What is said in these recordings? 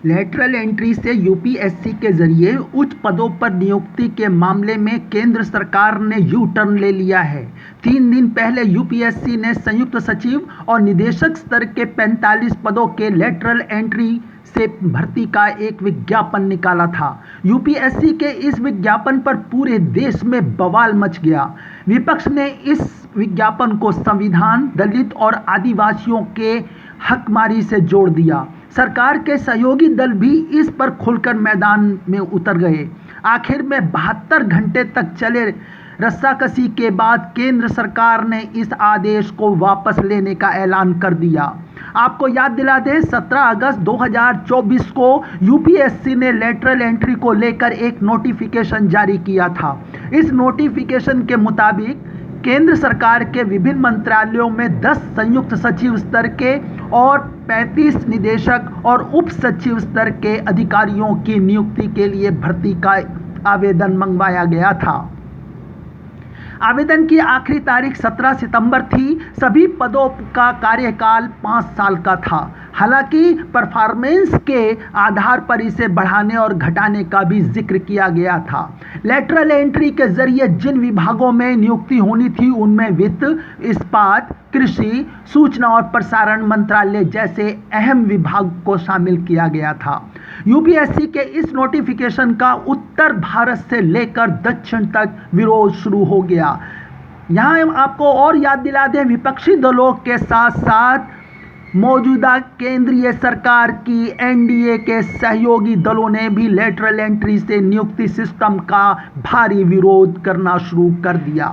Lateral entry से UPSC के जरिए उच्च पदों पर नियुक्ति के मामले में केंद्र सरकार ने यू टर्न ले लिया है। 3 दिन पहले यूपीएससी ने संयुक्त सचिव और निदेशक स्तर के 45 पदों के लेटरल एंट्री से भर्ती का एक विज्ञापन निकाला था। यूपीएससी के इस विज्ञापन पर पूरे देश में बवाल मच गया। विपक्ष ने इस विज्ञापन को संविधान, दलित और आदिवासियों के हकमारी से जोड़ दिया। सरकार के सहयोगी दल भी इस पर खुलकर मैदान में उतर गए। आखिर में 72 घंटे तक चले रस्साकसी के बाद केंद्र सरकार ने इस आदेश को वापस लेने का ऐलान कर दिया। आपको याद दिला दें, 17 अगस्त 2024 को यूपीएससी ने लेटरल एंट्री को लेकर एक नोटिफिकेशन जारी किया था। इस नोटिफिकेशन के मुताबिक केंद्र सरकार के विभिन्न मंत्रालयों में 10 संयुक्त सचिव स्तर के और 35 निदेशक और उप सचिव स्तर के अधिकारियों की नियुक्ति के लिए भर्ती का आवेदन मंगवाया गया था। आवेदन की आखिरी तारीख 17 सितंबर थी। सभी पदों का कार्यकाल 5 साल का था। हालांकि परफॉर्मेंस के आधार पर इसे बढ़ाने और घटाने का भी जिक्र किया गया था। लेटरल एंट्री के जरिए जिन विभागों में नियुक्ति होनी थी उनमें वित्त, इस्पात, कृषि, सूचना और प्रसारण मंत्रालय जैसे अहम विभाग को शामिल किया गया था। यूपीएससी के इस नोटिफिकेशन का उत्तर भारत से लेकर दक्षिण तक विरोध शुरू हो गया। यहाँ हम आपको और याद दिला दें, विपक्षी दलों के साथ साथ मौजूदा केंद्रीय सरकार की एनडीए के सहयोगी दलों ने भी लेटरल एंट्री से नियुक्ति सिस्टम का भारी विरोध करना शुरू कर दिया।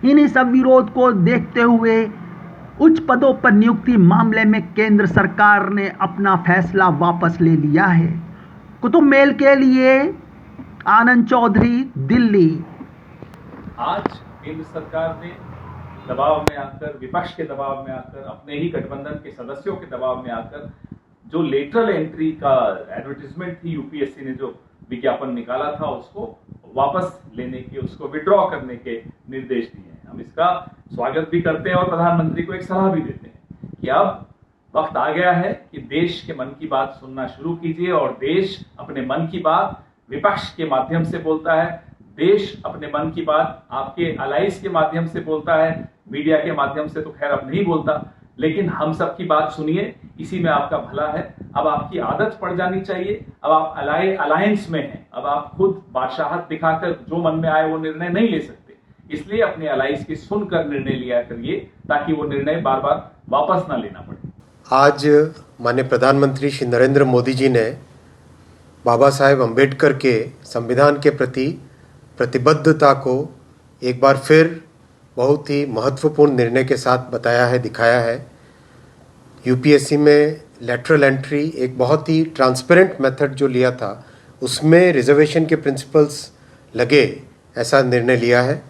इन्हीं सब विरोध को देखते हुए उच्च पदों पर नियुक्ति मामले में केंद्र सरकार ने अपना फैसला वापस ले लिया है। कुतुब मेल के लिए आनंद चौधरी, दिल्ली। आज केंद्र सरकार ने दबाव में आकर, विपक्ष के दबाव में आकर, अपने ही गठबंधन के सदस्यों के दबाव में आकर जो लेटरल एंट्री का एडवर्टीजमेंट थी, यूपीएससी ने जो विज्ञापन निकाला था उसको वापस लेने के, उसको विड्रॉ करने के निर्देश दिए हैं। हम इसका स्वागत भी करते हैं और प्रधानमंत्री को एक सलाह भी देते हैं कि अब वक्त आ गया है कि देश के मन की बात सुनना शुरू कीजिए। और देश अपने मन की बात विपक्ष के माध्यम से बोलता है, देश अपने मन की बात आपके अलाइज के माध्यम से बोलता है, मीडिया के माध्यम से तो खैर अब नहीं बोलता, लेकिन हम सब की बात सुनिए, इसी में आपका भला है। अब आपकी आदत पड़ जानी चाहिए। अब आप अलायंस में हैं, अब आप खुद बादशाहत दिखाकर जो मन में आए वो निर्णय नहीं ले सकते। इसलिए अपने अलायंस की सुनकर निर्णय लिया करिए ताकि वो निर्णय बार बार वापस ना लेना पड़े। आज माननीय प्रधानमंत्री श्री नरेंद्र मोदी जी ने बाबा साहेब अम्बेडकर के संविधान के प्रति प्रतिबद्धता को एक बार फिर बहुत ही महत्वपूर्ण निर्णय के साथ बताया है, दिखाया है। यूपीएससी में लेटरल एंट्री एक बहुत ही ट्रांसपेरेंट मेथड जो लिया था, उसमें रिजर्वेशन के प्रिंसिपल्स लगे, ऐसा निर्णय लिया है।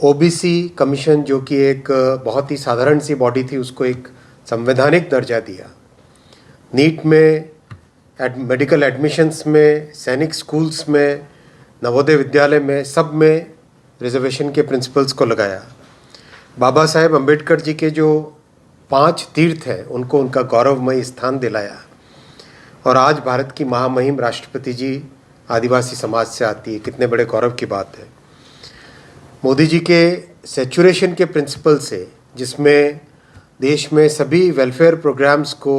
ओबीसी कमीशन जो कि एक बहुत ही साधारण सी बॉडी थी, उसको एक संवैधानिक दर्जा दिया। नीट में, मेडिकल एडमिशन्स में, सैनिक स्कूल्स में, नवोदय विद्यालय में, सब में रिजर्वेशन के प्रिंसिपल्स को लगाया। बाबा साहेब अम्बेडकर जी के जो 5 तीर्थ हैं उनको उनका गौरवमयी स्थान दिलाया। और आज भारत की महामहिम राष्ट्रपति जी आदिवासी समाज से आती है, कितने बड़े गौरव की बात है। मोदी जी के सेचुरेशन के प्रिंसिपल से, जिसमें देश में सभी वेलफेयर प्रोग्राम्स को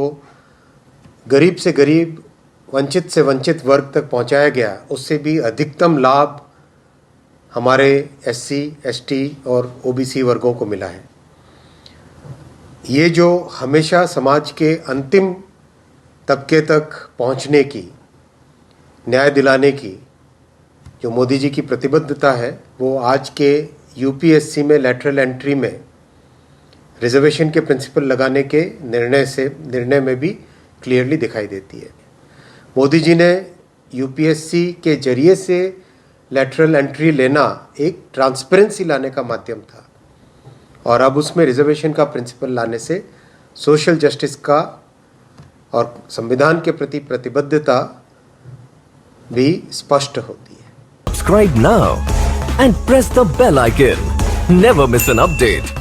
गरीब से गरीब, वंचित से वंचित वर्ग तक पहुंचाया गया, उससे भी अधिकतम लाभ हमारे एससी, एसटी और ओबीसी वर्गों को मिला है। ये जो हमेशा समाज के अंतिम तबके तक पहुंचने की, न्याय दिलाने की जो मोदी जी की प्रतिबद्धता है, वो आज के यूपीएससी में लेटरल एंट्री में रिजर्वेशन के प्रिंसिपल लगाने के निर्णय में भी क्लियरली दिखाई देती है। मोदी जी ने यूपीएससी के जरिए से लेटरल एंट्री लेना एक ट्रांसपेरेंसी लाने का माध्यम था, और अब उसमें रिजर्वेशन का प्रिंसिपल लाने से सोशल जस्टिस का और संविधान के प्रति प्रतिबद्धता भी स्पष्ट होती है। Subscribe now and press the bell icon. Never miss an update.